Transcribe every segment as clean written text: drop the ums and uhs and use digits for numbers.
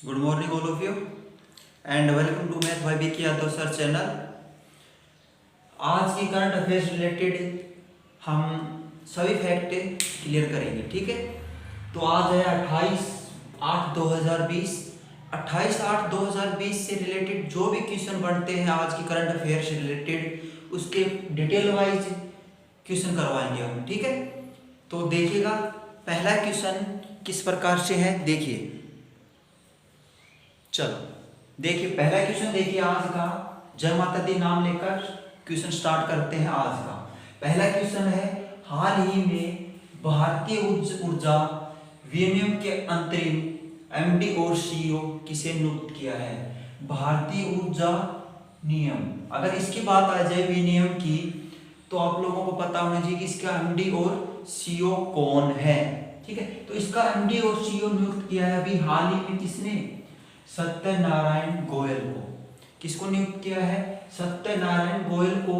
Good morning all of you and welcome to math भाई की Yadav sir channel. आज की करंट अफेयर्स रिलेटेड हम सभी फैक्ट क्लियर करेंगे, ठीक है। तो आज है 28/8/2020। 28/8/2020 से रिलेटेड जो भी क्वेश्चन बनते हैं आज की करंट अफेयर से रिलेटेड उसके डिटेल वाइज क्वेश्चन करवाएंगे हम, ठीक है। तो देखिएगा पहला क्वेश्चन किस प्रकार से है, देखिए। चलो देखिए पहला क्वेश्चन देखिए आज का। जय माता दी नाम लेकर क्वेश्चन स्टार्ट करते हैं आज का। पहला क्वेश्चन है, हाल ही में भारतीय ऊर्जा विनियम के अंतरिम एमडी और सीईओ किसे नियुक्त किया है। भारतीय ऊर्जा नियम, अगर इसकी बात आ जाए विनियम की तो आप लोगों को पता होना चाहिए कि इसका एमडी और सीईओ कौन है, ठीक है। तो इसका एमडी और सीईओ नियुक्त किया है अभी हाल ही में किसने, सत्यनारायण गोयल को। किसको नियुक्त किया है, सत्यनारायण गोयल को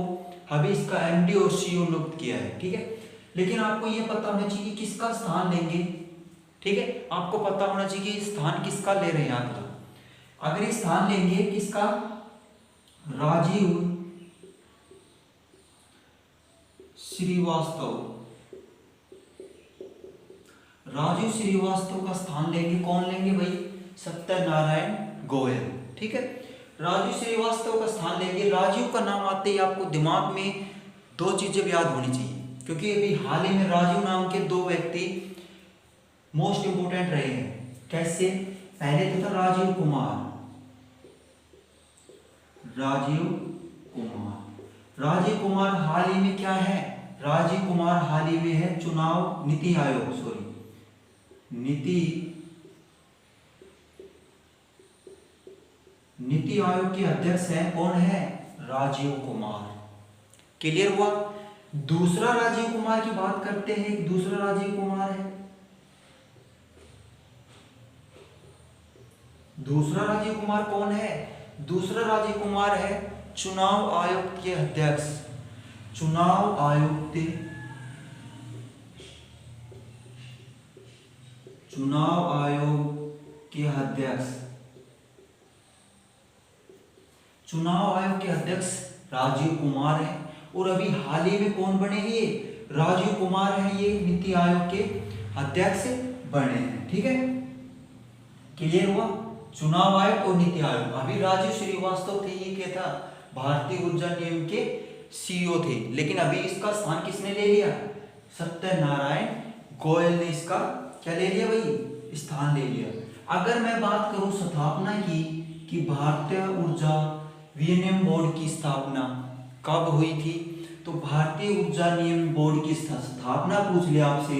अभी इसका एमडी और सीईओ नियुक्त किया है, ठीक है। लेकिन आपको ये पता होना चाहिए कि किसका स्थान लेंगे, ठीक है। आपको पता होना चाहिए कि स्थान किसका ले रहे हैं आप। अगर ये स्थान लेंगे किसका, राजीव श्रीवास्तव। राजीव श्रीवास्तव का स्थान लेंगे, कौन लेंगे भाई, सत्यनारायण गोयल, ठीक है। राजीव श्रीवास्तव का स्थान लेंगे। राजीव का नाम आते ही आपको दिमाग में दो चीजें याद होनी चाहिए, क्योंकि अभी हाल ही में राजीव नाम के दो व्यक्ति मोस्ट इंपोर्टेंट रहे हैं। कैसे, पहले तो था राजीव कुमार। राजीव कुमार हाल ही में क्या है, राजीव कुमार हाल ही में है चुनाव नीति आयोग, नीति आयोग के अध्यक्ष हैं, कौन है, राजीव कुमार। क्लियर हुआ। दूसरा राजीव कुमार की बात करते हैं, दूसरा राजीव कुमार है, दूसरा राजीव कुमार कौन है, दूसरा राजीव कुमार है चुनाव आयोग के अध्यक्ष, चुनाव आयोग के अध्यक्ष, चुनाव आयोग के अध्यक्ष राजीव कुमार है। और अभी हाल ही में कौन बने हैं, ये राजीव कुमार है, ये नीति आयोग के अध्यक्ष बने हैं, ठीक है। क्लियर हुआ। चुनाव आयोग और नीति आयोग। अभी राजीव श्रीवास्तव थे, ये क्या था, भारतीय ऊर्जा निगम के सीईओ थे, लेकिन अभी इसका स्थान किसने ले लिया, सत्यनारायण गोयल ने इसका क्या ले लिया भाई, स्थान ले लिया। अगर मैं बात करूं स्थापना की कि भारतीय ऊर्जा विनियम बोर्ड की स्थापना कब हुई थी, तो भारतीय ऊर्जा नियम बोर्ड की स्थापना पूछ लिया आपसे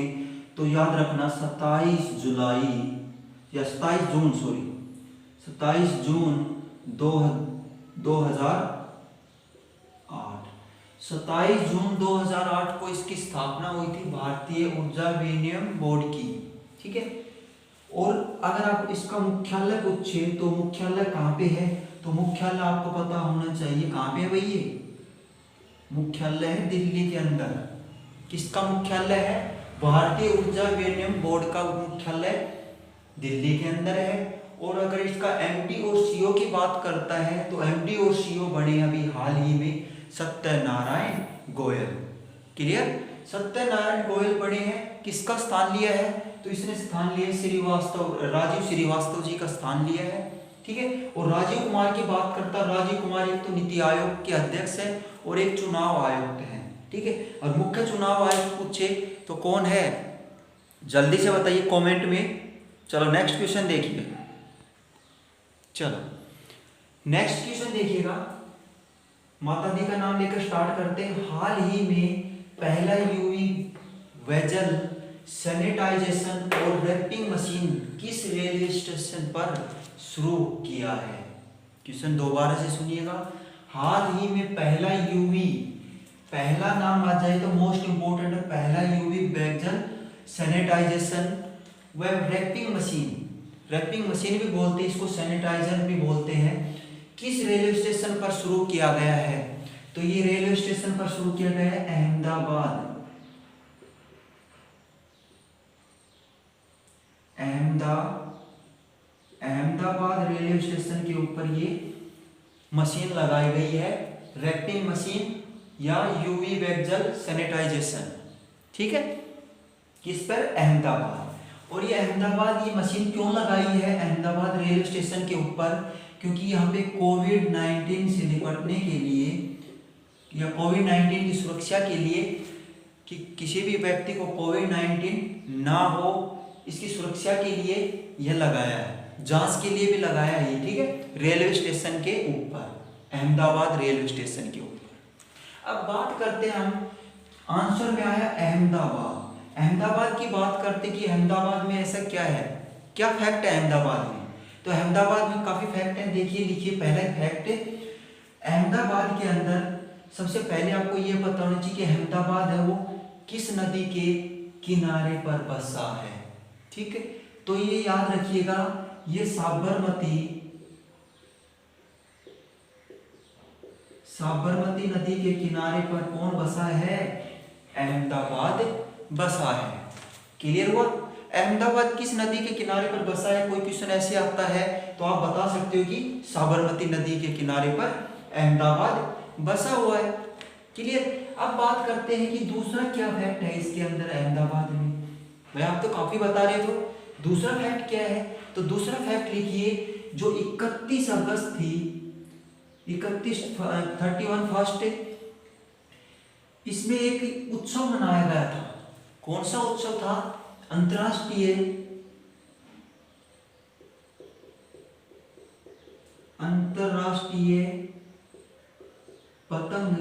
तो याद रखना 27 जून 2008। 27 जून 2008 को इसकी स्थापना हुई थी भारतीय ऊर्जा विनियम बोर्ड की, ठीक है। और अगर आप इसका मुख्यालय पूछे तो मुख्यालय कहाँ पे है, तो मुख्यालय आपको पता होना चाहिए कहाँ पे है भाई, ये मुख्यालय है दिल्ली के अंदर। किसका मुख्यालय है, भारतीय ऊर्जा विनियम बोर्ड का मुख्यालय दिल्ली के अंदर है। और अगर इसका एमडी और सीईओ की बात करता है तो एमडी और सीईओ बने अभी हाल ही में सत्यनारायण गोयल। क्लियर, सत्यनारायण गोयल बने हैं। किसका स्थान लिया है, तो इसने स्थान लिया श्रीवास्तव, राजीव श्रीवास्तव जी का स्थान लिया है, ठीक है। और राजीव कुमार की बात करता, राजीव कुमार एक तो नीति आयोग के अध्यक्ष है और एक चुनाव आयुक्त है, ठीक है। और मुख्य चुनाव आयुक्त पूछे तो कौन है, जल्दी से बताइए कमेंट में। चलो नेक्स्ट क्वेश्चन देखिए। चलो नेक्स्ट क्वेश्चन देखिएगा, माता दी का नाम लेकर स्टार्ट करते हैं। हाल ही में पहला यूवी वेजल सैनिटाइजेशन और रैपिंग मशीन किस रेलवे स्टेशन पर शुरू किया है। क्वेश्चन दोबारा से सुनिएगा। हाल ही में पहला यूवी, पहला नाम आ जाए तो मोस्ट इंपोर्टेंट है, पहला यूवी वेजल सैनिटाइजेशन व रैपिंग मशीन, रैपिंग मशीन भी बोलते हैं इसको, सैनिटाइजर भी बोलते हैं, किस रेलवे स्टेशन पर शुरू किया गया है। तो ये रेलवे स्टेशन पर शुरू किया गया है अहमदाबाद, अहमदाबाद अहमदाबाद रेलवे स्टेशन के ऊपर ये मशीन लगाई गई है, रैपिंग मशीन या यूवी वेक्जल सैनिटाइजेशन, ठीक है, किस पर? अहमदाबाद। और ये अहमदाबाद ये मशीन क्यों लगाई है अहमदाबाद रेलवे स्टेशन के ऊपर? क्योंकि यहाँ पे कोविड-19 से निपटने के लिए या कोविड-19 की सुरक्षा के लिए कि किसी भी व्यक्ति को कोविड-19 ना हो, इसकी सुरक्षा के लिए यह लगाया है, जांच के लिए भी लगाया है, ठीक है, रेलवे स्टेशन के ऊपर, अहमदाबाद रेलवे स्टेशन के ऊपर। अब बात करते हैं हम, आंसर में आया अहमदाबाद। अहमदाबाद की बात करते कि अहमदाबाद में ऐसा क्या है, क्या फैक्ट है अहमदाबाद में? तो अहमदाबाद में काफी फैक्ट है, देखिए लिखिए। पहला फैक्ट, अहमदाबाद के अंदर सबसे पहले आपको यह पता होना चाहिए कि अहमदाबाद है वो किस नदी के किनारे पर बसा है, ठीक है। तो ये याद रखिएगा, ये साबरमती नदी के किनारे पर कौन बसा है? अहमदाबाद बसा है। क्लियर हुआ? अहमदाबाद किस नदी के किनारे पर बसा है? कोई क्वेश्चन ऐसे आता है तो आप बता सकते हो कि साबरमती नदी के किनारे पर अहमदाबाद बसा हुआ है। क्लियर? अब बात करते हैं कि दूसरा क्या फैक्ट है इसके अंदर अहमदाबाद में। भाई आप तो काफी बता रहे थे, दूसरा फैक्ट क्या है? तो दूसरा फैक्ट लिखिए, जो 31 अगस्त थी, 31 फर्स्ट, इसमें एक उत्सव मनाया गया था। कौन सा उत्सव था? अंतर्राष्ट्रीय पतंग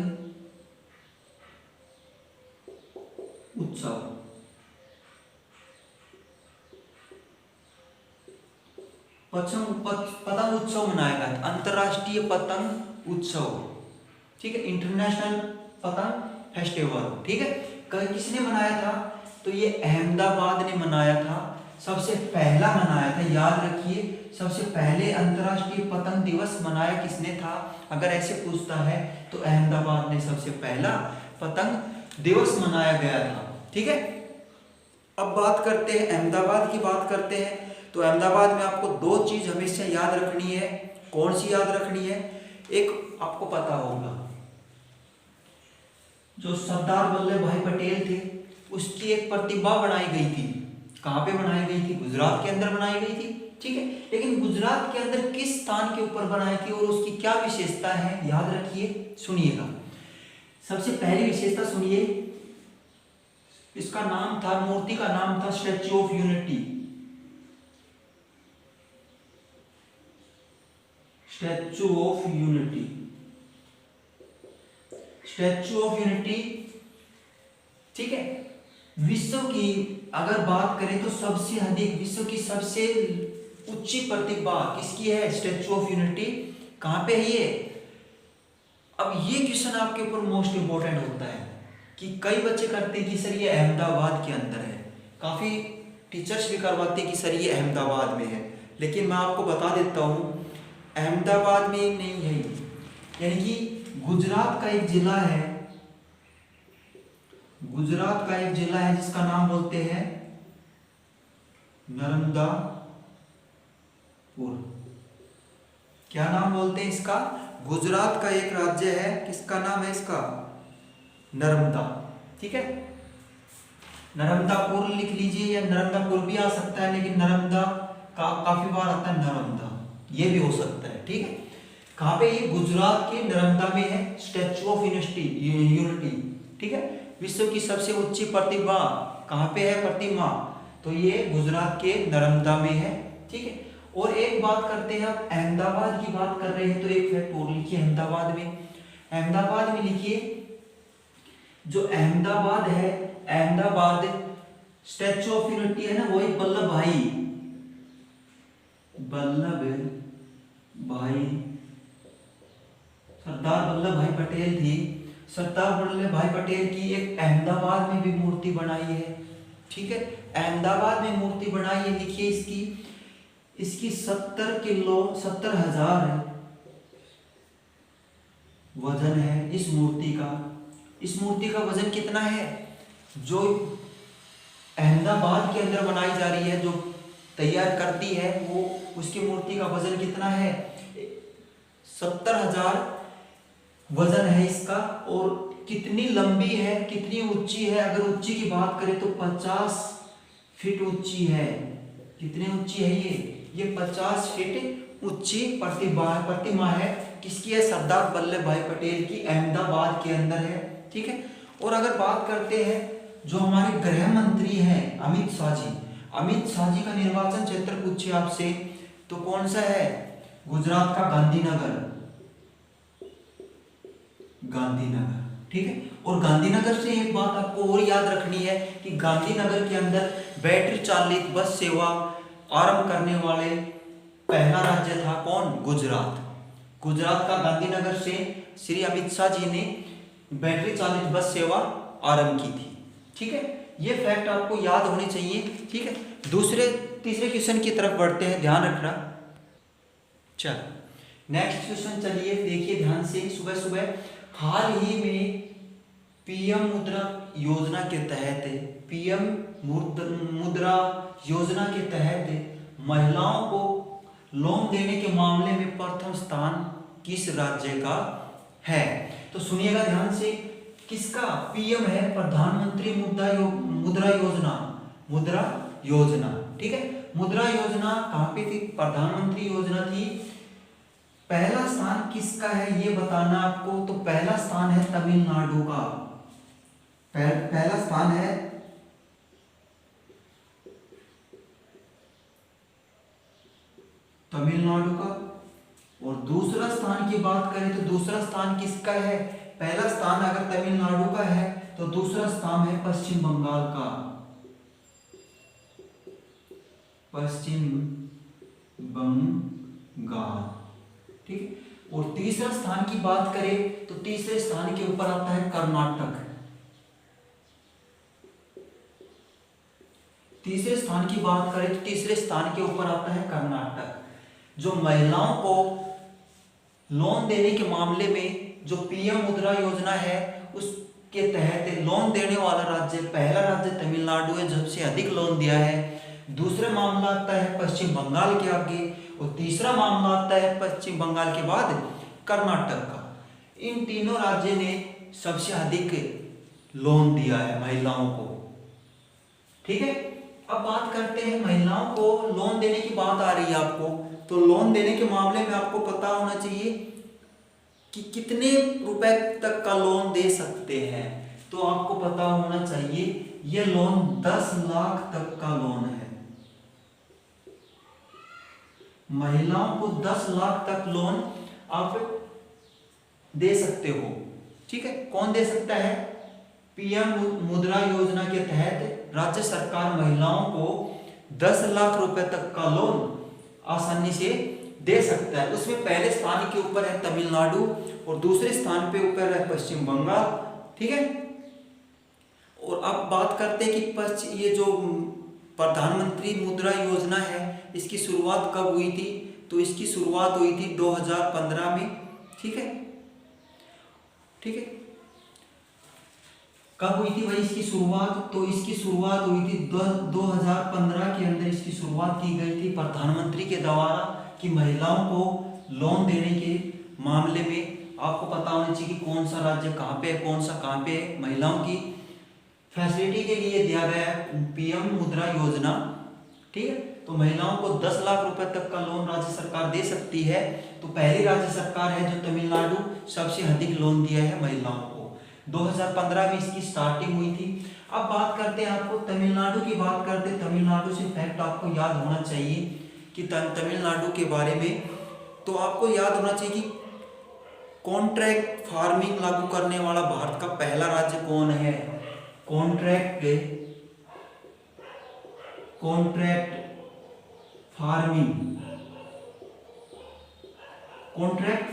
उत्सव। पतंग उत्सव मनाया गया था, अंतर्राष्ट्रीय पतंग उत्सव, ठीक है, इंटरनेशनल पतंग फेस्टिवल, ठीक है। किसने मनाया था? तो ये अहमदाबाद ने मनाया था, सबसे पहला मनाया था। याद रखिए, सबसे पहले अंतर्राष्ट्रीय पतंग दिवस मनाया किसने था? अगर ऐसे पूछता है तो अहमदाबाद ने सबसे पहला पतंग दिवस मनाया गया था, ठीक है। अब बात करते हैं अहमदाबाद की, बात करते हैं तो अहमदाबाद में आपको दो चीज हमेशा याद रखनी है। कौन सी याद रखनी है? एक आपको पता होगा, जो सरदार वल्लभ भाई पटेल थे, उसकी एक प्रतिमा बनाई गई थी। कहाँ पे बनाई गई थी? गुजरात के अंदर बनाई गई थी, ठीक है। लेकिन गुजरात के अंदर किस स्थान के ऊपर बनाई थी और उसकी क्या विशेषता है, याद रखिए, सुनिएगा। सबसे पहली विशेषता सुनिए, इसका नाम था, मूर्ति का नाम था statue of unity. Statue of unity, statue of unity, ठीक है। विश्व की अगर बात करें तो सबसे अधिक, विश्व की सबसे ऊंची प्रतिमा किसकी है? Statue of unity. कहां पे है ये? अब ये क्वेश्चन आपके ऊपर मोस्ट इंपोर्टेंट होता है कि कई बच्चे करते हैं कि सर ये अहमदाबाद के अंदर है, काफी टीचर्स भी करवाते हैं कि सर ये अहमदाबाद में है, लेकिन मैं आपको बता देता हूं अहमदाबाद में नहीं है। यानी कि गुजरात का एक जिला है, गुजरात का एक जिला है जिसका नाम बोलते हैं नर्मदापुर। क्या नाम बोलते हैं इसका? गुजरात का एक राज्य है, किसका नाम है इसका? नर्मदा, ठीक है। नर्मदापुर लिख लीजिए, या नर्मदापुर भी आ सकता है, लेकिन नर्मदा का काफी बार आता है नर्मदा, ये भी हो सकता है, ठीक है। कहां पे? ये गुजरात के नर्मदा में है, स्टैच्यू ऑफ यूनिटी, ठीक है। विश्व की सबसे ऊंची प्रतिमा कहां पे है? प्रतिमा, तो ये गुजरात के नर्मदा में है, ठीक है। और एक बात करते हैं, आप अहमदाबाद की बात कर रहे हैं तो एक फैक्ट और लिखिए अहमदाबाद में। अहमदाबाद में लिखिए, जो अहमदाबाद है, अहमदाबाद स्टैच्यू ऑफ यूनिटी है ना, वही वल्लभ भाई सरदार वल्लभ भाई पटेल थी। सरदार वल्लभ भाई पटेल की एक अहमदाबाद में भी मूर्ति बनाई है, ठीक है। अहमदाबाद में मूर्ति बनाई है, लिखिए इसकी 70,000 वजन है इस मूर्ति का। इस मूर्ति का वजन कितना है? जो अहमदाबाद के अंदर बनाई जा रही है, जो तैयार कर दी है, वो उसकी मूर्ति का वजन कितना है, 70,000 वजन है इसका। और कितनी लंबी है, कितनी ऊंची है, अगर ऊंची की बात करें तो 50 फीट ऊंची है। कितनी ऊंची है ये 50 फीट ऊंची प्रतिमा है। किसकी है, सरदार वल्लभ भाई पटेल की, अहमदाबाद के अंदर है। ठीक है। और अगर बात करते हैं जो हमारे गृह मंत्री हैं अमित शाह जी, अमित शाह जी का निर्वाचन क्षेत्र पूछे आपसे तो कौन सा है, गुजरात का गांधीनगर, गांधीनगर। ठीक है। और गांधीनगर से एक बात आपको और याद रखनी है कि गांधीनगर के अंदर बैटरी चालित बस सेवा आरंभ करने वाले पहला राज्य था कौन, गुजरात। गुजरात का गांधीनगर से श्री अमित शाह जी ने बैटरी चालित बस सेवा आरंभ की थी। ठीक है। ये फैक्ट आपको याद होने चाहिए। ठीक है। तीसरे क्वेश्चन की तरफ बढ़ते हैं, ध्यान रखना। चल नेक्स्ट क्वेश्चन चलिए देखिए ध्यान से। सुबह सुबह हाल ही में पीएम मुद्रा योजना के तहत, पीएम मुद्रा योजना के तहत महिलाओं को लोन देने के मामले में प्रथम स्थान किस राज्य का है। तो सुनिएगा ध्यान से, किसका, पीएम है, प्रधानमंत्री मुद्रा योजना, मुद्रा योजना। ठीक है। मुद्रा योजना कहाँ पे थी, प्रधानमंत्री योजना थी। पहला स्थान किसका है ये बताना आपको, तो पहला स्थान है तमिलनाडु का। पहला स्थान है तमिलनाडु का। और दूसरा स्थान की बात करें तो दूसरा स्थान किसका है, पहला स्थान अगर तमिलनाडु का है तो दूसरा स्थान है पश्चिम बंगाल का, पश्चिम बंगाल। ठीक है। और तीसरा स्थान की बात करें तो तीसरे स्थान के ऊपर आता है कर्नाटक। तीसरे स्थान की बात करें तो तीसरे स्थान के ऊपर आता है कर्नाटक। जो महिलाओं को लोन देने के मामले में जो पीएम मुद्रा योजना है उसके तहत लोन देने वाला राज्य, पहला राज्य तमिलनाडु है, सबसे अधिक लोन दिया है। दूसरा मामला आता है पश्चिम बंगाल के आगे, और तीसरा मामला आता है पश्चिम बंगाल के बाद कर्नाटक का। इन तीनों राज्य ने सबसे अधिक लोन दिया है महिलाओं को। ठीक है। अब बात करते हैं, महिलाओं को लोन देने की बात आ रही है आपको, तो लोन देने के मामले में आपको पता होना चाहिए कि कितने रुपए तक का लोन दे सकते हैं। तो आपको पता होना चाहिए ये लोन 10 लाख तक का लोन है। महिलाओं को 10 लाख तक लोन आप दे सकते हो। ठीक है। कौन दे सकता है, पीएम मुद्रा योजना के तहत राज्य सरकार महिलाओं को 10 लाख रुपए तक का लोन आसानी से दे सकता है। उसमें पहले स्थान के ऊपर है तमिलनाडु और दूसरे स्थान पे ऊपर है पश्चिम बंगाल। ठीक है। और अब बात करते हैं कि ये जो प्रधानमंत्री मुद्रा योजना है इसकी शुरुआत कब हुई थी, तो इसकी शुरुआत हुई थी 2015 में। ठीक है। ठीक है। कब हुई थी भाई इसकी शुरुआत, तो इसकी शुरुआत हुई थी 2015 के अंदर इसकी शुरुआत की गई थी प्रधानमंत्री के द्वारा कि महिलाओं को लोन देने के मामले में आपको पता होना चाहिए कि कौन सा राज्य कहाँ पे है, कौन सा कहाँ पे है। महिलाओं की फैसिलिटी के लिए दिया गया है पीएम मुद्रा योजना। ठीक है। तो महिलाओं को 10 लाख रुपए तक का लोन राज्य सरकार दे सकती है। तो पहली राज्य सरकार है जो तमिलनाडु सबसे अधिक लोन दिया है महिलाओं को। 2015 में इसकी स्टार्टिंग हुई थी। अब बात करते हैं, आपको तमिलनाडु की बात करते हैं, तमिलनाडु से फैक्ट आपको याद होना चाहिए कि तमिलनाडु के बारे में, तो आपको याद होना चाहिए कि कॉन्ट्रैक्ट फार्मिंग लागू करने वाला भारत का पहला राज्य कौन है। कॉन्ट्रैक्ट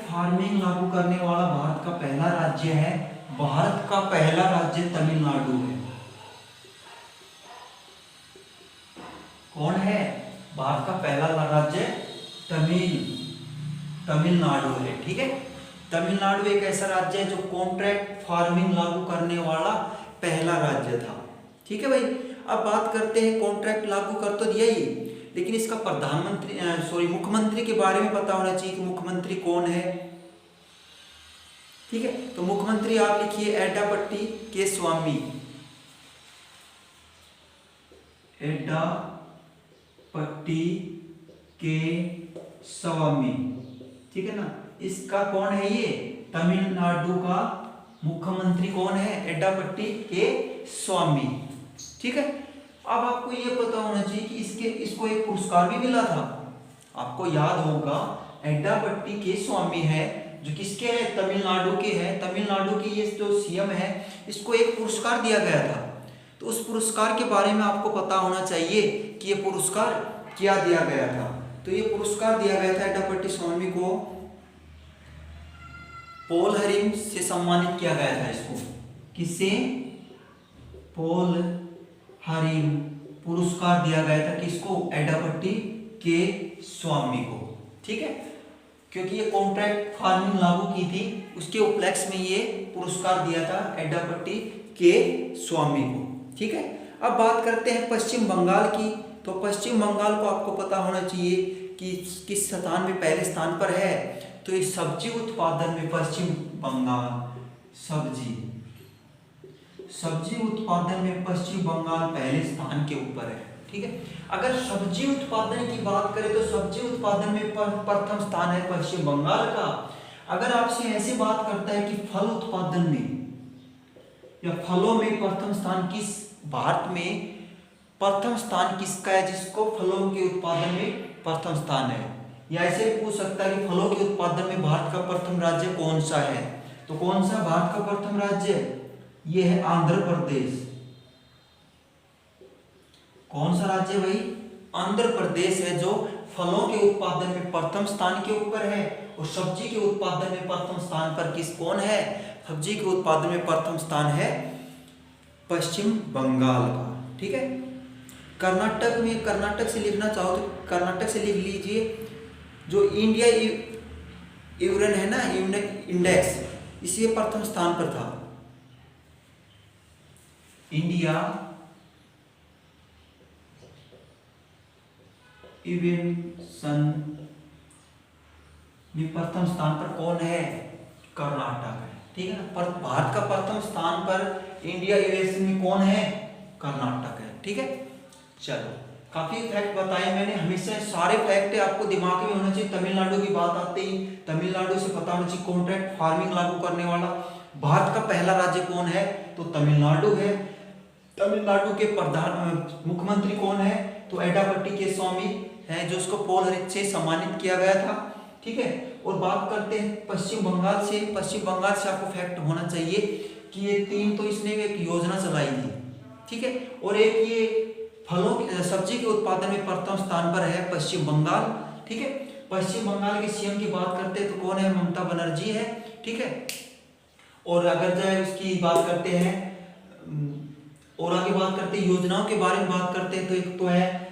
फार्मिंग लागू करने वाला भारत का पहला राज्य है, भारत का पहला राज्य तमिलनाडु है। कौन है, भारत का पहला राज्य तमिलनाडु है। ठीक है। तमिलनाडु एक ऐसा राज्य है जो कॉन्ट्रैक्ट फार्मिंग लागू करने वाला पहला राज्य था। ठीक है भाई। अब बात करते हैं, कॉन्ट्रैक्ट लागू कर तो दिया ही, लेकिन इसका मुख्यमंत्री के बारे में पता होना चाहिए कि मुख्यमंत्री कौन है। ठीक है, तो मुख्यमंत्री आप लिखिए एड्डापट्टी के स्वामी, एड्डापट्टी के स्वामी। ठीक है ना, इसका कौन है ये, तमिलनाडु का मुख्यमंत्री कौन है, एड्डापट्टी के स्वामी। ठीक है, अब आपको ये पता होना चाहिए कि इसको एक पुरस्कार भी मिला था, आपको याद होगा एड्डापट्टी के स्वामी है जो किसके है, तमिलनाडु के है। तमिलनाडु की ये जो सीएम है इसको एक पुरस्कार दिया गया था, तो उस पुरस्कार के बारे में आपको पता होना चाहिए कि ये पुरस्कार क्या दिया गया था। तो ये पुरस्कार दिया गया था एड्डापट्टी स्वामी को, पॉल हरिम से सम्मानित किया गया था इसको। किससे, पॉल हरिम पुरस्कार दिया गया था किसको, एड्डापट्टी के स्वामी को। ठीक है, क्योंकि ये कॉन्ट्रैक्ट फार्मिंग लागू की थी, उसके उपलक्ष्य में ये पुरस्कार दिया था एड्डापट्टी के स्वामी को। ठीक है, अब बात करते हैं पश्चिम बंगाल की। तो पश्चिम बंगाल को आपको पता होना चाहिए कि किस स्थान में पहले स्थान पर है, तो ये सब्जी उत्पादन में पश्चिम बंगाल, सब्जी उत्पादन में पश्चिम बंगाल पहले स्थान के ऊपर है। ठीक है, अगर सब्जी उत्पादन की बात करें तो सब्जी उत्पादन में प्रथम स्थान है पश्चिम बंगाल का। अगर आपसे ऐसे बात करता है कि फल उत्पादन में या फलों में प्रथम स्थान किस, भारत में प्रथम स्थान किसका है, जिसको फलों के उत्पादन में प्रथम स्थान है, या ऐसे पूछ सकता है कि फलों के उत्पादन में भारत का प्रथम राज्य कौन सा है, तो कौन सा भारत का प्रथम राज्य है, ये है आंध्र प्रदेश। कौन सा राज्य भाई, आंध्र प्रदेश है जो फलों के उत्पादन में प्रथम स्थान के ऊपर है। और सब्जी के उत्पादन में प्रथम स्थान पर कौन है, सब्जी के उत्पादन में प्रथम स्थान है पश्चिम बंगाल का। ठीक है, कर्नाटक में, कर्नाटक से लिखना चाहो तो कर्नाटक से लिख लीजिए, जो इंडिया यूरेन है ना, इंडेक्स, इसी प्रथम स्थान पर था। इंडिया इवेंशन में प्रथम स्थान पर कौन है, कर्नाटक है। ठीक है ना, पर भारत का प्रथम स्थान पर इंडिया इवेंशन में कौन है, कर्नाटक है। ठीक है, चलो काफी फैक्ट बताए मैंने, हमेशा सारे फैक्ट आपको दिमाग में होना चाहिए। तमिलनाडु की बात आते ही तमिलनाडु से पता होना चाहिए कॉन्ट्रैक्ट फार्मिंग लागू करने वाला भारत का पहला राज्य कौन है, तो तमिलनाडु है। तमिलनाडु के प्रधान मुख्यमंत्री कौन है, तो एड्डापट्टी के स्वामी है, जो उसको पॉल हरिम से सम्मानित किया गया था। ठीक है, और बात करते हैं पश्चिम बंगाल से। पश्चिम बंगाल से आपको फैक्ट होना चाहिए कि ये तीन, तो इसने एक योजना चलाई थी। ठीक है, और एक ये फलों के, सब्जी के उत्पादन में प्रथम स्थान पर है पश्चिम बंगाल। ठीक है, पश्चिम बंगाल के सीएम की बात करते हैं तो कौन है, ममता बनर्जी है। ठीक है, और अगर जाए उसकी बात करते हैं और आगे बात करते हैं योजनाओं के बारे में बात करते हैं, तो एक तो है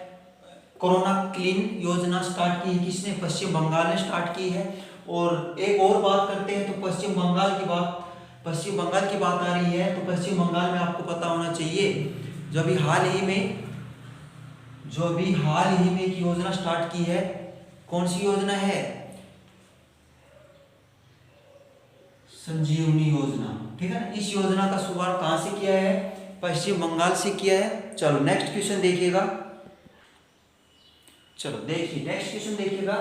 कोरोना क्लीन योजना स्टार्ट की है, किसने, पश्चिम बंगाल ने स्टार्ट की है। और एक और बात करते हैं तो पश्चिम बंगाल की बात आ रही है, तो पश्चिम बंगाल में आपको पता होना चाहिए जो अभी हाल ही में एक योजना स्टार्ट की है, कौन सी योजना है, संजीवनी योजना। ठीक है ना, इस योजना का शुरुआत कहां से किया है, पश्चिम बंगाल से किया है। चलो नेक्स्ट क्वेश्चन देखिएगा, चलो देखिए नेक्स्ट क्वेश्चन देखिएगा,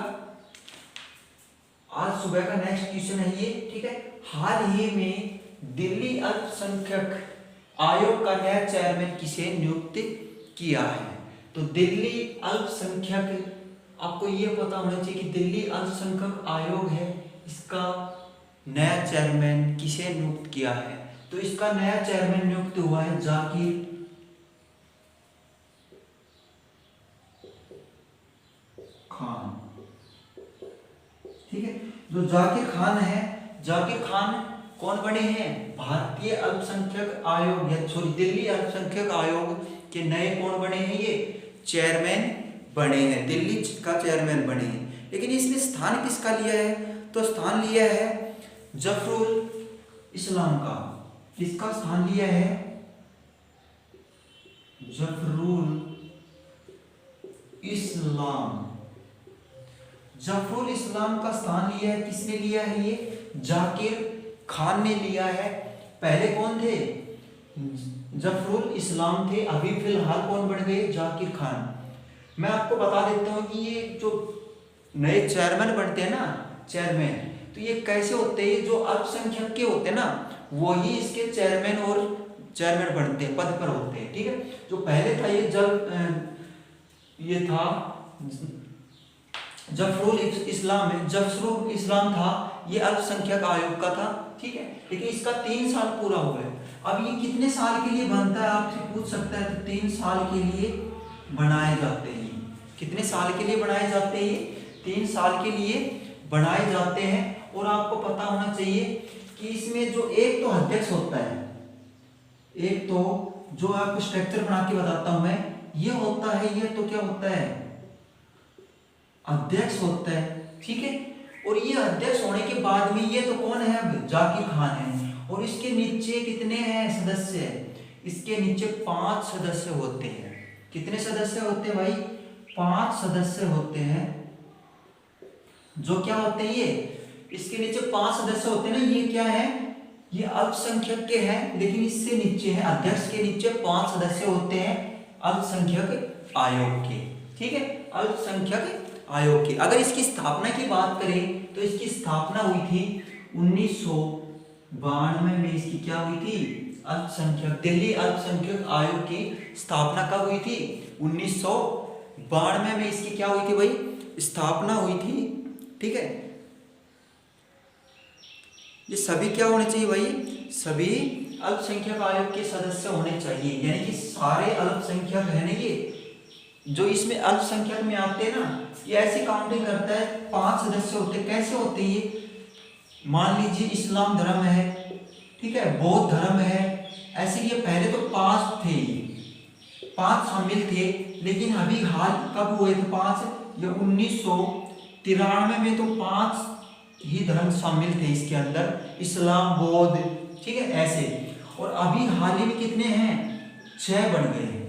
आज सुबह का नेक्स्ट क्वेश्चन है ये। ठीक है, हाल ही में दिल्ली अल्पसंख्यक आयोग का नया चेयरमैन किसे नियुक्त किया है, तो दिल्ली अल्पसंख्यक, आपको ये पता होना चाहिए कि दिल्ली अल्पसंख्यक आयोग है, इसका नया चेयरमैन किसे नियुक्त किया है, तो इसका नया चेयरमैन नियुक्त हुआ है जाकिर खान। ठीक है, जो जाकिर खान है, जाकिर खान कौन बने हैं, भारतीय अल्पसंख्यक आयोग या दिल्ली अल्पसंख्यक आयोग के नए कौन बने हैं, ये चेयरमैन बने हैं, दिल्ली का चेयरमैन बने हैं। लेकिन इसने स्थान किसका लिया है, तो स्थान लिया है जफरुल इस्लाम का। किसका स्थान लिया है, जफरुल इस्लाम। जफरुल इस्लाम का स्थान लिया है, किसने लिया है? ये जाकिर खान ने लिया है। पहले कौन थे? जफरुल इस्लाम थे, अभी फिलहाल कौन बन गए? जाकिर खान। मैं आपको बता देता हूँ कि ये जो नए चेयरमैन बनते हैं ना, चेयरमैन, तो ये कैसे होते हैं? ये जो अल्पसंख्यक के होते हैं ना, वही इसके चेयरमैन और चेयरमैन बनते हैं, पद पर होते हैं, ठीक है। जो पहले था ये ये था जफरुल इस्लाम था, ये अल्पसंख्यक आयोग का था, ठीक है। लेकिन इसका 3 साल पूरा हुआ है। अब ये कितने साल के लिए बनता है आपसे पूछ सकता है, तो 3 साल के लिए बनाए जाते हैं। कितने साल के लिए बनाए जाते हैं? 3 साल के लिए बनाए जाते हैं। और आपको पता होना चाहिए कि इसमें जो एक तो अध्यक्ष होता है, एक तो जो आपको स्ट्रक्चर बना के बताता हूं मैं, ये होता है, ये तो क्या होता है? अध्यक्ष होता है, ठीक है। और ये अध्यक्ष होने के बाद में ये तो कौन है? अब जाकिर खान है। और इसके नीचे कितने हैं सदस्य? इसके नीचे 5 सदस्य होते हैं। कितने सदस्य होते हैं भाई? 5 सदस्य होते हैं। जो क्या होते हैं? ये इसके नीचे 5 सदस्य होते हैं ना, ये क्या है? ये अल्पसंख्यक के हैं, लेकिन इससे नीचे है, अध्यक्ष के नीचे 5 सदस्य होते हैं अल्पसंख्यक आयोग के, ठीक है, अल्पसंख्यक आयोग की। अगर इसकी स्थापना की बात करें तो इसकी स्थापना हुई थी 1992 में। इसकी क्या हुई थी? अल्पसंख्यक, दिल्ली अल्पसंख्यक आयोग की स्थापना कब हुई थी? 1992 में इसकी क्या हुई थी भाई? स्थापना हुई थी, ठीक है। ये सभी क्या होने चाहिए भाई? सभी अल्पसंख्यक आयोग के सदस्य होने चाहिए, यानी कि सारे अल्पसंख्यक है ना, ये जो इसमें अल्पसंख्यक में आते हैं ना, ये ऐसी काउंटिंग करता है। 5 सदस्य होते हैं। कैसे होते हैं ये? मान लीजिए इस्लाम धर्म है, ठीक है, बौद्ध धर्म है, ऐसे ये पहले तो 5 थे, 5 शामिल थे, लेकिन अभी हाल कब हुए थे 5? ये 1993 में तो 5 ही धर्म शामिल थे इसके अंदर, इस्लाम, बौद्ध, ठीक है, ऐसे। और अभी हाल ही में कितने हैं? 6 बन गए हैं,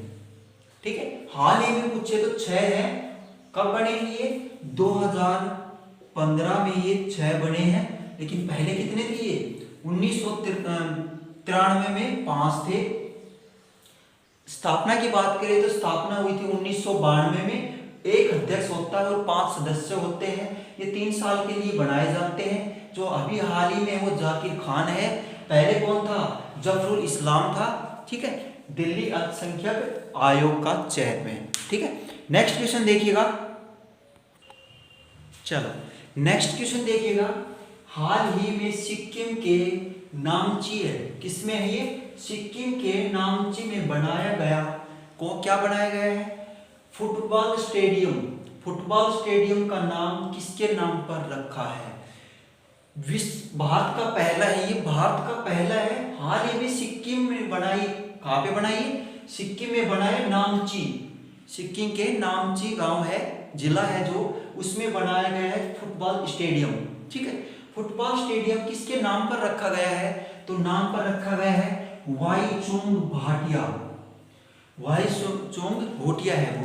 ठीक है। हाल ही में पूछे तो 6 है। कब बने ये? 2015 में ये 6 बने हैं, लेकिन पहले कितने थे ये? 1993 में 5 थे। स्थापना की बात करें तो स्थापना हुई थी 1992 में। एक अध्यक्ष होता है और 5 सदस्य होते हैं। ये 3 साल के लिए बनाए जाते हैं। जो अभी हाल ही में वो जाकिर खान है। पहले कौन था? जफरुल इस्लाम था, ठीक है, दिल्ली अल्पसंख्यक आयोग का चेयरमैन, ठीक है। नेक्स्ट क्वेश्चन देखिएगा। चलो नेक्स्ट क्वेश्चन देखिएगा। हाल ही में सिक्किम के नामची है, किसमें है ये? सिक्किम के नामची में बनाया गया, को क्या बनाया गया है? Football stadium. फुटबॉल स्टेडियम का नाम किसके नाम पर रखा है? भारत का पहला है, ये भारत का पहला है। हाल ही में सिक्किम में बनाई, कहाँ पे बनाई? सिक्किम में बनाए, नामची, सिक्किम के नामची गांव है, जिला है जो, उसमें बनाया गया है फुटबॉल स्टेडियम, ठीक है। फुटबॉल स्टेडियम किसके नाम पर रखा गया है? तो नाम पर रखा गया है वाईचुंग भाटिया। वाईचुंग भूटिया है,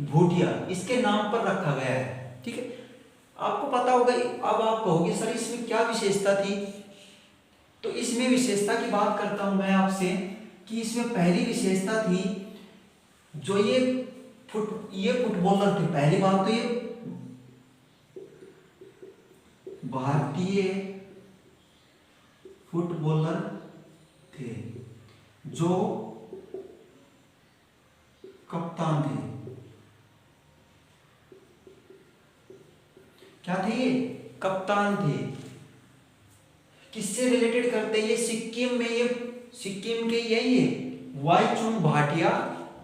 भूटिया, इसके नाम पर रखा गया है, ठीक है। आपको पता होगा। अब आप कहोगे सर इसमें क्या विशेषता थी? तो इसमें विशेषता की बात करता हूं मैं आपसे कि इसमें पहली विशेषता थी, जो ये फुटबॉलर थे। पहली बात तो ये भारतीय फुटबॉलर थे, जो कप्तान थे। क्या थे ये? कप्तान थे। किससे रिलेटेड करते हैं ये? सिक्किम में, ये सिक्किम के ये वाईचुंग भाटिया,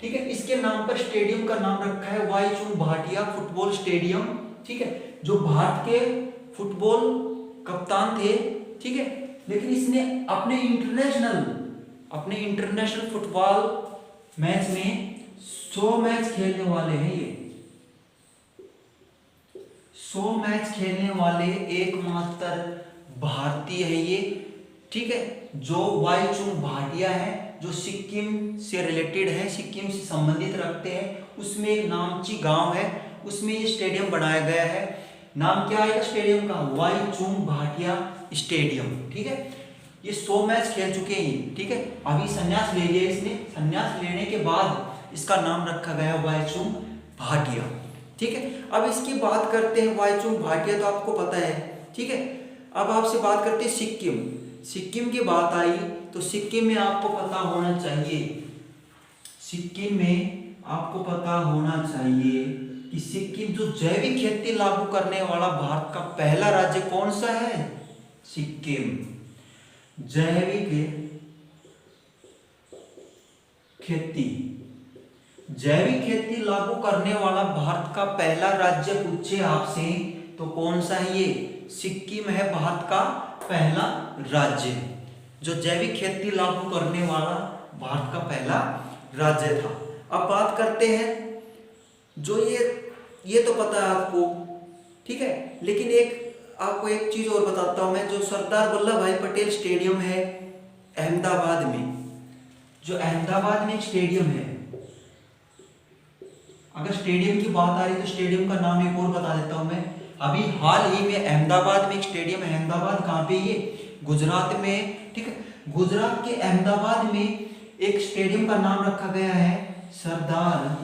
ठीक है, इसके नाम पर स्टेडियम का नाम रखा है वाईचुंग भाटिया फुटबॉल स्टेडियम, ठीक है। जो भारत के फुटबॉल कप्तान थे, ठीक है, लेकिन इसने अपने इंटरनेशनल फुटबॉल मैच में 100 मैच खेलने वाले हैं ये, 100 मैच खेलने वाले एकमात्र भारतीय है ये, ठीक है, जो वाईचुंग भाटिया है, जो सिक्किम से रिलेटेड है, सिक्किम से संबंधित रखते हैं, उसमें एक नामची गांव है, उसमें ये स्टेडियम बनाया गया है। नाम क्या है स्टेडियम का? वाईचुंग भाटिया स्टेडियम। ठीक है, ये 100 मैच खेल चुके हैं। ठीक है, अभी संन्यास ले लिया इसने, संन्यास लेने के बाद इसका नाम रखा गया वाईचुंग भाटिया। ठीक है, अब इसकी बात करते हैं वाईचुंग भाटिया तो आपको पता है। ठीक है, अब आपसे बात करते हैं सिक्किम। सिक्किम की बात आई तो सिक्किम में आपको पता होना चाहिए, सिक्किम में आपको पता होना चाहिए कि सिक्किम जो जैविक खेती लागू करने वाला भारत का पहला राज्य कौन सा है? सिक्किम। जैविक खेती लागू करने वाला भारत का पहला राज्य पूछे आपसे तो कौन सा है? ये सिक्किम है, भारत का पहला राज्य जो जैविक खेती लागू करने वाला भारत का पहला राज्य था। अब बात करते हैं जो ये तो पता है आपको। ठीक है, लेकिन आपको एक चीज और बताता हूं मैं, जो सरदार वल्लभ भाई पटेल स्टेडियम है अहमदाबाद में, जो अहमदाबाद में एक स्टेडियम है, अगर स्टेडियम की बात आ रही तो स्टेडियम का नाम एक और बता देता हूं मैं। अभी हाल ही में अहमदाबाद में एक स्टेडियम है। अहमदाबाद कहाँ पे? ये गुजरात में। ठीक है, गुजरात के अहमदाबाद में एक स्टेडियम का नाम रखा गया है सरदार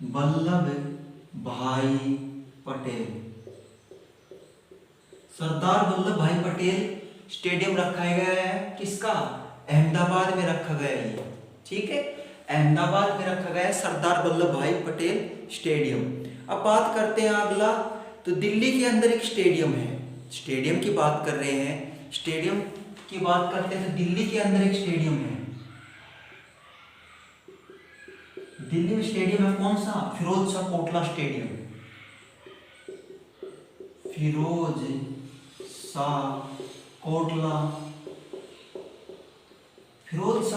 वल्लभ भाई पटेल। सरदार वल्लभ भाई पटेल स्टेडियम रखा गया है, किसका? अहमदाबाद में रखा गया है। ठीक है, अहमदाबाद में रखा गया है सरदार वल्लभ भाई पटेल स्टेडियम। अब बात करते हैं अगला, तो दिल्ली के अंदर एक स्टेडियम है। स्टेडियम की बात कर रहे हैं, स्टेडियम की बात करते हैं तो दिल्ली के अंदर एक स्टेडियम है। दिल्ली में स्टेडियम है कौन सा? फिरोज शाह कोटला स्टेडियम। फिरोज शाह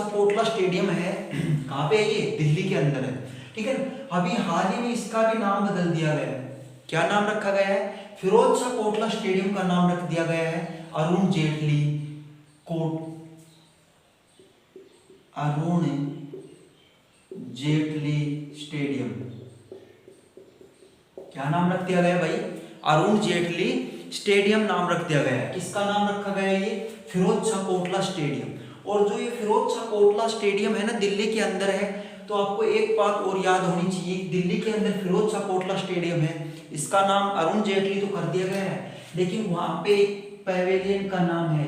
कोटला स्टेडियम है। कहाँ पे है ये? दिल्ली के अंदर है। ठीक है, अभी हाल ही में इसका भी नाम बदल दिया गया है। क्या नाम रखा गया है? फिरोज शाह कोटला स्टेडियम का नाम रख दिया गया है अरुण जेटली स्टेडियम। क्या नाम रख दिया गया भाई? अरुण जेटली स्टेडियम नाम रख दिया गया है। किसका नाम रखा गया है? ये फिरोज शाह कोटला स्टेडियम। और जो ये फिरोज शाह कोटला स्टेडियम है ना, दिल्ली के अंदर है, तो आपको एक बात और याद होनी चाहिए, दिल्ली के अंदर फिरोज शाह कोटला स्टेडियम है, इसका नाम अरुण जेटली तो कर दिया गया है, लेकिन वहां पे एक पैवेलियन का नाम है।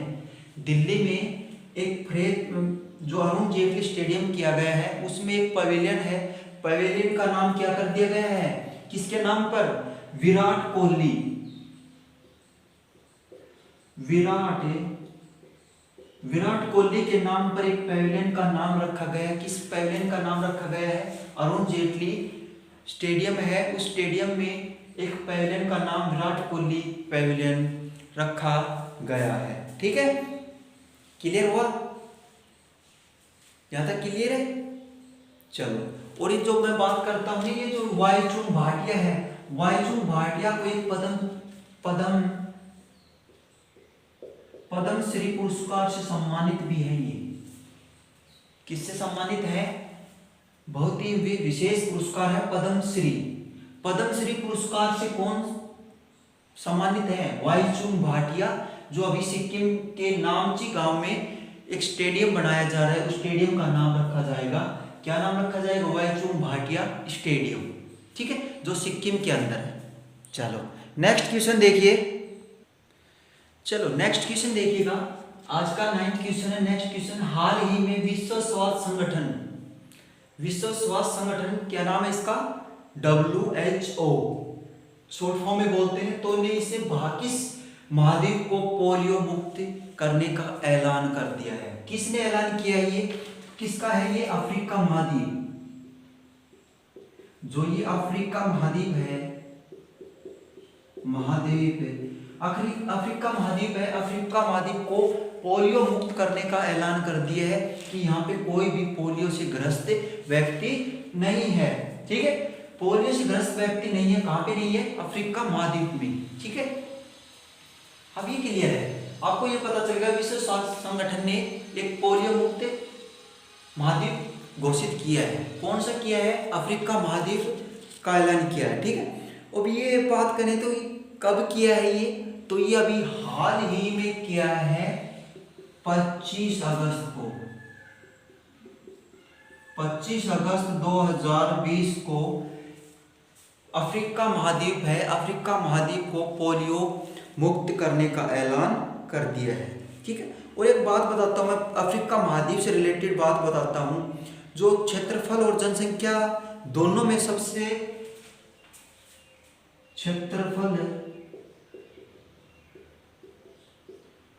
दिल्ली में एक जो अरुण जेटली स्टेडियम किया गया है उसमें एक पवेलियन है, पवेलियन का नाम क्या कर दिया गया है? किसके नाम पर? विराट कोहली के नाम पर एक पैवेलियन का नाम रखा गया है। किस पैवेलियन का नाम रखा गया है? अरुण जेटली स्टेडियम है, उस स्टेडियम में एक पैवेलियन का नाम विराट कोहली पैवेलियन रखा गया है। ठीक है, क्लियर हुआ? यहां तक क्लियर है? चलो, और ये जो मैं बात करता हूं, ये जो वाईचुंग भाटिया है, वाईचुंग भाटिया को एक पद्म श्री पुरस्कार से सम्मानित भी है। ये किससे सम्मानित है? बहुत ही विशेष पुरस्कार है पद्मश्री। पद्मश्री पुरस्कार से कौन सम्मानित है? वाईचुंग भाटिया, जो अभी सिक्किम के नामची गांव में एक स्टेडियम बनाया जा रहा है, उस स्टेडियम का नाम रखा जाएगा, क्या नाम रखा जाएगा? वाईचुंग भाटिया स्टेडियम। ठीक है, जो सिक्किम के अंदर है। चलो नेक्स्ट क्वेश्चन देखिए। चलो नेक्स्ट क्वेश्चन देखिएगा, आज का 9th क्वेश्चन है। नेक्स्ट क्वेश्चन, हाल ही में विश्व स्वास्थ्य संगठन क्या नाम है इसका? WHO शॉर्ट फॉर्म में बोलते हैं, तो ने इसे किस महाद्वीप को पोलियो मुक्त करने का ऐलान कर दिया है। किसने ऐलान किया? ये किसका है? ये अफ्रीका महाद्वीप। जो ये अफ्रीका महाद्वीप है, अफ्रीका महाद्वीप को पोलियो मुक्त करने का ऐलान कर दिया है कि यहाँ पे कोई भी पोलियो से ग्रस्त व्यक्ति नहीं है। ठीक है, पोलियो से ग्रस्त व्यक्ति नहीं है। कहाँ पे नहीं है? अफ्रीका महाद्वीप में। ठीक है, अब ये क्लियर है। आपको ये पता चल गया विश्व स्वास्थ्य संगठन ने एक पोलियो मुक्त महाद्वीप घोषित किया है। कौन सा किया है? अफ्रीका महाद्वीप का ऐलान किया है। ठीक है, अब ये बात करें तो कब किया है ये? तो ये अभी हाल ही में किया है 25 अगस्त को। 25 अगस्त 2020 को अफ्रीका महाद्वीप है, अफ्रीका महाद्वीप को पोलियो मुक्त करने का ऐलान कर दिया है। ठीक है, और एक बात बताता हूँ मैं, अफ्रीका महाद्वीप से रिलेटेड बात बताता हूँ। जो क्षेत्रफल और जनसंख्या दोनों में सबसे क्षेत्रफल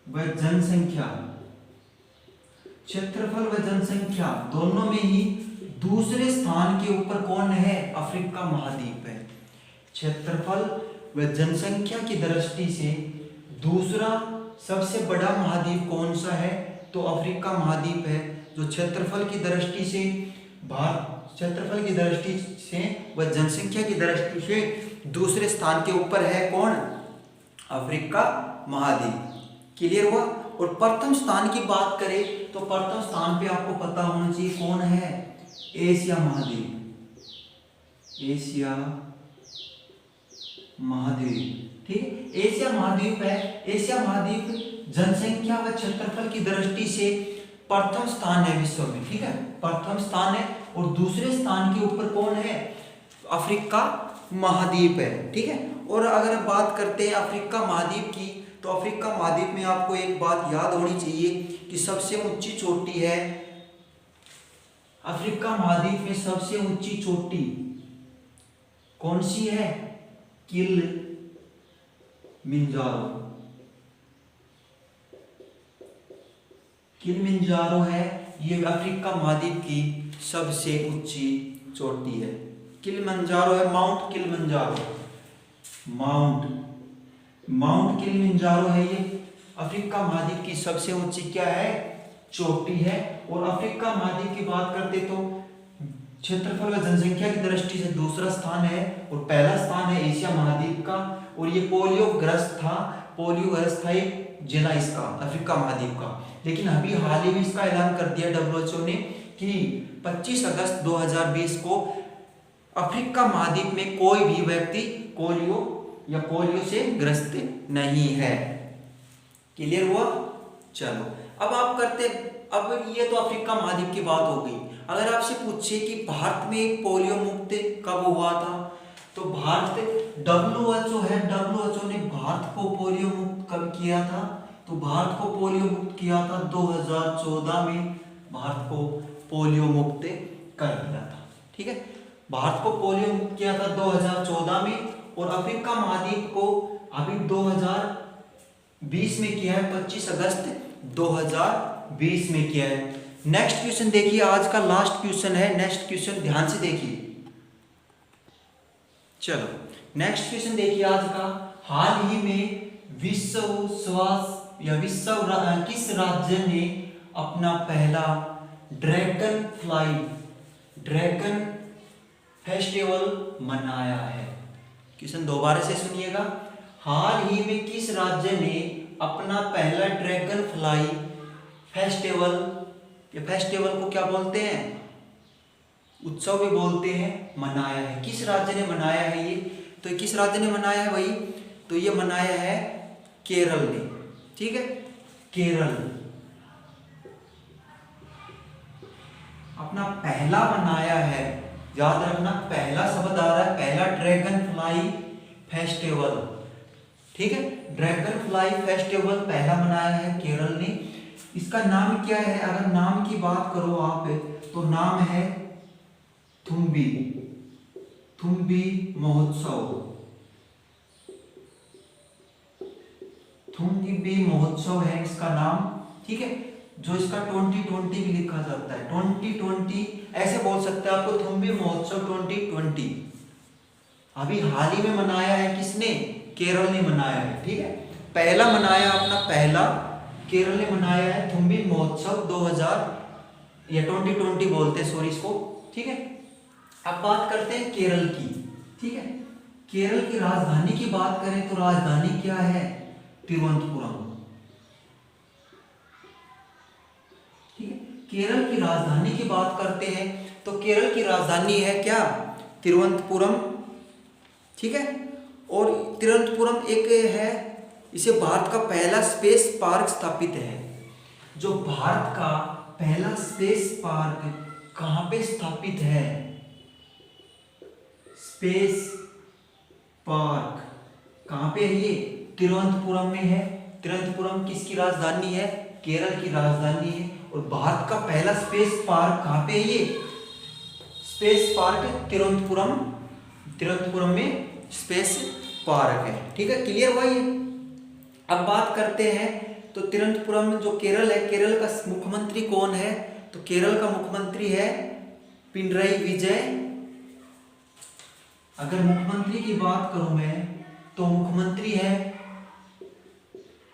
व जनसंख्या दोनों में ही दूसरे स्थान के ऊपर कौन है? अफ्रीका महाद्वीप है। क्षेत्रफल व जनसंख्या की दृष्टि से दूसरा सबसे बड़ा महाद्वीप कौन सा है? तो अफ्रीका महाद्वीप है। जो क्षेत्रफल की दृष्टि से व जनसंख्या की दृष्टि से दूसरे स्थान के ऊपर है कौन? अफ्रीका महाद्वीप। क्लियर हुआ? और प्रथम स्थान की बात करें तो प्रथम स्थान पे आपको पता होना चाहिए कौन है? एशिया महाद्वीप। एशिया महाद्वीप। ठीक है, एशिया महाद्वीप है। एशिया महाद्वीप जनसंख्या व क्षेत्रफल की दृष्टि से प्रथम स्थान है विश्व में। ठीक है, प्रथम स्थान है। और दूसरे स्थान के ऊपर कौन है? अफ्रीका महाद्वीप है। ठीक है, और अगर बात करते हैं अफ्रीका महाद्वीप की, तो अफ्रीका महाद्वीप में आपको एक बात याद होनी चाहिए कि सबसे ऊंची चोटी है, अफ्रीका महाद्वीप में सबसे ऊंची चोटी कौन सी है? किलिमंजारो है। ये अफ्रीका महाद्वीप की सबसे ऊंची चोटी है। किलिमंजारो है, माउंट किलिमंजारो है। ये अफ्रीका महाद्वीप की सबसे ऊंची क्या है? चोटी है। और अफ्रीका महाद्वीप की बात करते तो क्षेत्रफल व जनसंख्या की दृष्टि से दूसरा स्थान है और पहला स्थान है एशिया महाद्वीप का। और ये पोलियोग्रस्त था एक जिला इसका, अफ्रीका महाद्वीप का। लेकिन अभी हाल ही में इसका ऐलान कर दिया WHO ने कि 25 अगस्त 2020 को अफ्रीका महाद्वीप में कोई भी व्यक्ति पोलियो से ग्रस्त नहीं है। क्लियर हुआ? चलो अब ये तो अफ्रीका महाद्वीप की बात हो गई। अगर आपसे पूछे कि भारत में एक पोलियो मुक्त कब हुआ था, तो भारत WHO ने भारत को पोलियो मुक्त कब किया था? तो भारत को पोलियो मुक्त किया था 2014 में, भारत को पोलियो मुक्त कर दिया था। ठीक है, भारत को पोलियो मुक्त किया था 2014 में। और अफ्रीका महाद्वीप को अभी 2020 में किया है, 25 अगस्त 2020 में किया है। नेक्स्ट क्वेश्चन देखिए, आज का लास्ट क्वेश्चन है। नेक्स्ट क्वेश्चन ध्यान से देखिए। चलो नेक्स्ट क्वेश्चन देखिए आज का। हाल ही में किस राज्य ने अपना पहला ड्रैगन फेस्टिवल मनाया है? क्वेश्चन दोबारा से सुनिएगा। हाल ही में किस राज्य ने अपना पहला ड्रैगन फ्लाई फेस्टिवल, ये फेस्टिवल को क्या बोलते हैं? उत्सव भी बोलते हैं, मनाया है। किस राज्य ने मनाया है ये? तो किस राज्य ने मनाया है भाई? तो ये मनाया है केरल ने। ठीक है, केरल अपना पहला मनाया है। याद रखना, पहला शब्द आ रहा है, पहला ड्रैगन फ्लाई फेस्टिवल। ठीक है, ड्रैगन फ्लाई फेस्टिवल पहला मनाया है केरल ने। इसका नाम क्या है? अगर नाम की बात करो आप, तो नाम है थुम्बी महोत्सव। थुम्बी महोत्सव है इसका नाम। ठीक है, जो इसका 2020 भी लिखा जाता है, 2020 ऐसे बोल सकते हैं आपको, थुम्बी महोत्सव 2020 अभी हाल ही में मनाया है। किसने? केरल ने मनाया है। ठीक है, पहला मनाया अपना पहला केरल ने मनाया है थुम्बी महोत्सव 2020 बोलते हैं, सॉरी इसको। ठीक है, अब बात करते हैं केरल की। ठीक है, केरल की राजधानी की बात करें तो राजधानी क्या है? तिरुवनंतपुरम। केरल की राजधानी की बात करते हैं तो केरल की राजधानी है क्या, तिरुवनंतपुरम, ठीक है। और तिरुवनंतपुरम एक है, इसे भारत का पहला स्पेस पार्क स्थापित है। जो भारत का पहला स्पेस पार्क कहाँ पे स्थापित है, स्पेस पार्क कहाँ पे है ये, तिरुवनंतपुरम में है। तिरुवनंतपुरम किसकी राजधानी है, केरल की राजधानी है। और भारत का पहला स्पेस पार्क कहाँ पे है ये, स्पेस पार्क तिरुवनंतपुरम, तिरुवनंतपुरम में स्पेस पार्क है, ठीक है। क्लियर हुआ ये। अब बात करते हैं तो तिरुवनंतपुरम में जो केरल है, केरल का मुख्यमंत्री कौन है, तो केरल का मुख्यमंत्री है पिनरई विजय। अगर मुख्यमंत्री की बात करूं मैं तो मुख्यमंत्री है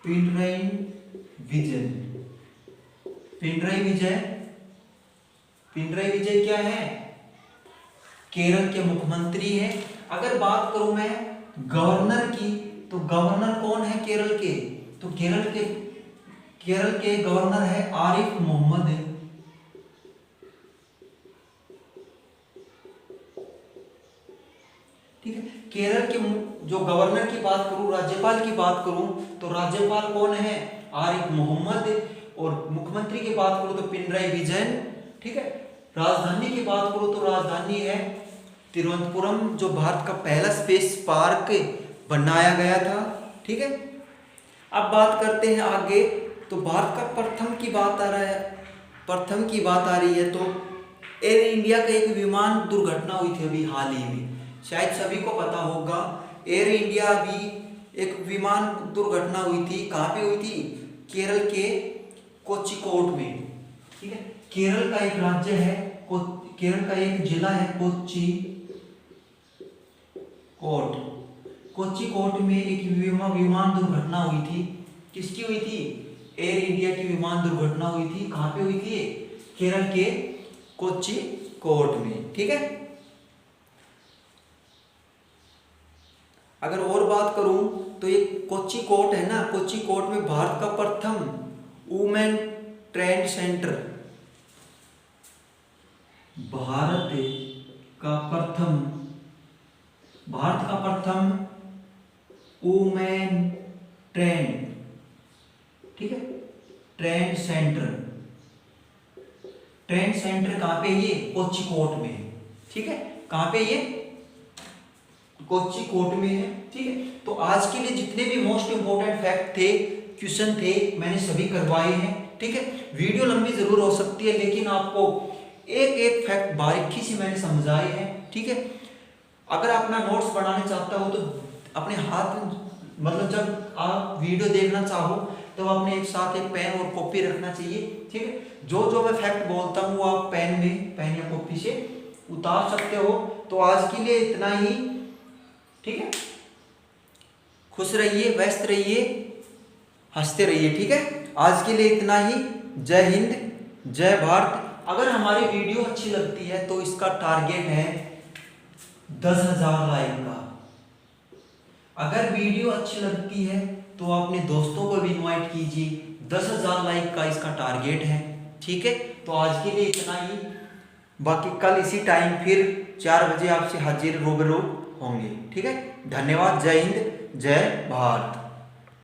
पिनरई विजय। पिनरई विजय, पिनरई विजय क्या है, केरल के मुख्यमंत्री हैं। अगर बात करूं मैं गवर्नर की तो गवर्नर कौन है केरल के, तो केरल के गवर्नर है आरिफ मोहम्मद। ठीक है। केरल के जो गवर्नर की बात करूं, राज्यपाल की बात करूं तो राज्यपाल कौन है, आरिफ मोहम्मद। और मुख्यमंत्री की बात करूं तो पिनरई विजयन, ठीक है। राजधानी की बात करूं तो राजधानी है तिरुवनंतपुरम, जो भारत का पहला स्पेस पार्क बनाया गया था, ठीक है। अब बात करते हैं आगे, तो भारत का प्रथम की बात आ रहा है, प्रथम की बात आ रही है तो एयर इंडिया का एक विमान दुर्घटना हुई थी अभी हाल ही में, शायद सभी को पता होगा। एयर इंडिया भी एक विमान दुर्घटना हुई थी, कहाँ पे हुई थी, केरल के कोच्चिकोड में, ठीक है। केरल का एक राज्य है, केरल का एक जिला है कोच्चिकोड में एक विमान दुर्घटना हुई थी। किसकी हुई थी, एयर इंडिया की विमान दुर्घटना हुई थी। कहाँ पे हुई थी, केरल के कोच्चिकोड में, ठीक है। अगर और बात करूं तो ये कोच्चिकोड है ना, कोच्चिकोड में भारत का प्रथम वुमेन ट्रेड सेंटर, भारत का प्रथम वुमेन ट्रेंड, ठीक है, ट्रेंड सेंटर कहाँ पे, ये कोच्चिकोड में है, ठीक है। कहाँ पे, ये कोच्चिकोड में है, ठीक है। तो आज के लिए जितने भी मोस्ट इंपोर्टेंट फैक्ट थे, क्वेश्चन थे, मैंने सभी करवाए हैं, ठीक है। वीडियो लंबी जरूर हो सकती है लेकिन आपको एक एक फैक्ट बारीकी से मैंने समझाए हैं, ठीक है। अगर अपना नोट्स बनाने चाहता हो तो अपने हाथ में, मतलब जब आप वीडियो देखना चाहो तो अपने एक साथ एक पेन और कॉपी रखना चाहिए, ठीक है। जो मैं फैक्ट बोलता हूँ वो आप पेन या कॉपी से उतार सकते हो। तो आज के लिए इतना ही, ठीक है। खुश रहिए, व्यस्त रहिए, हंसते रहिए, ठीक है। आज के लिए इतना ही। जय हिंद, जय भारत। अगर हमारी वीडियो अच्छी लगती है तो इसका टारगेट है 10,000 लाइक का। अगर वीडियो अच्छी लगती है तो अपने दोस्तों को भी इनवाइट कीजिए। 10,000 लाइक का इसका टारगेट है, ठीक है। तो आज के लिए इतना ही, बाकी कल इसी टाइम फिर 4 बजे आपसे हाजिर रूबरू होंगे, ठीक है। धन्यवाद। जय हिंद, जय भारत।